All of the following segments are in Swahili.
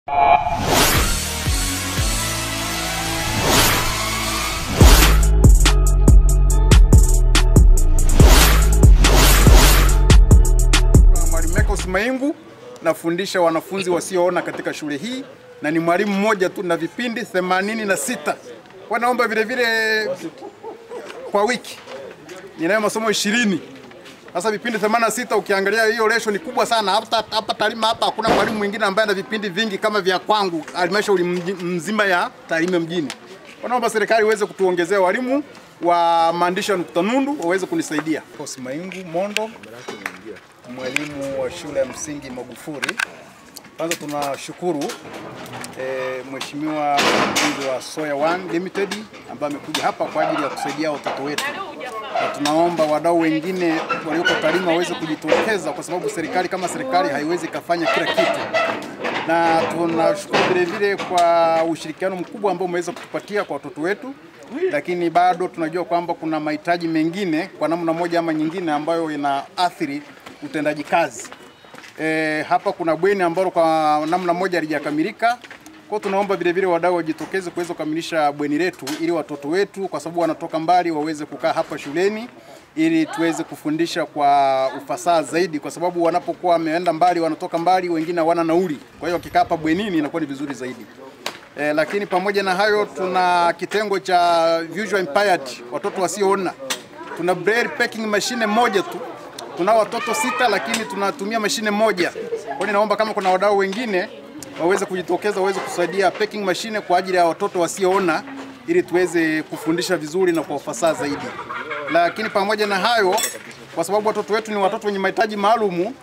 Mwalimu Mekos Maingu, nafundisha wanafunzi wasioona katika shule hii na ni mwalimu mmoja tu na vipindi 86. Wanaomba vile vile kwa wiki ninayo masomo 20. Sasa vipindi 86 ukiangalia hiyo ratio ni kubwa sana. Hapa Tarime hapa hakuna mwalimu mwingine ambaye ana vipindi vingi kama vya kwangu halmashauri mzima ya Tarime mjini. Wanaomba serikali iweze kutuongezea walimu wa maandishi ya nukta nundu waweze kunisaidia. Mekos Maingu Mondo, mwalimu wa shule ya msingi Magufuli. Kwanza tunashukuru mheshimiwa mkurugenzi wa Soya One Limited ambaye amekuja hapa kwa ajili ya kusaidia watoto wetu. Na tunaomba wadau wengine walioko Tarime waweze kujitokeza kwa sababu serikali kama serikali haiwezi kufanya kila kitu. Na tunashukuru vile vile kwa ushirikiano mkubwa ambao umeweza kutupatia kwa watoto wetu, lakini bado tunajua kwamba kuna mahitaji mengine kwa namna moja ama nyingine ambayo inaathiri utendaji kazi. Hapa kuna bweni ambalo kwa namna moja halijakamilika. Kwa tunaomba vile vile wadau wajitokeze kuweza kukamilisha bweni letu ili watoto wetu kwa sababu wanatoka mbali waweze kukaa hapa shuleni ili tuweze kufundisha kwa ufasaha zaidi kwa sababu wanapokuwa wameenda mbali wanatoka mbali wengine hawana nauli. Kwa hiyo wakikaa hapa bwenini inakuwa ni vizuri zaidi. Lakini pamoja na hayo tuna kitengo cha visual impaired, watoto wasioona. Tuna braille packing machine moja tu. Tuna watoto 6 lakini tunatumia mashine moja. Kwa hiyo naomba kama kuna wadau wengine waweze kujitokeza waweze kusaidia packing machine kwa ajili ya watoto wasioona ili tuweze kufundisha vizuri na kwa ufasaha zaidi. Lakini pamoja na hayo kwa sababu watoto wetu ni watoto wenye mahitaji maalumu,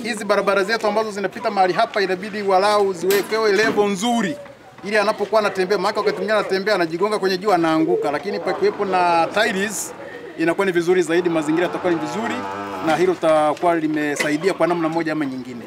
hizi barabara zetu ambazo zinapita mahali hapa inabidi walau ziwekewe level nzuri ili anapokuwa anatembea, maana wakati mwingine anatembea anajigonga kwenye jua anaanguka, lakini pakiwepo na tiles inakuwa ni vizuri zaidi, mazingira yatakuwa ni vizuri na hilo litakuwa limesaidia kwa namna moja ama nyingine.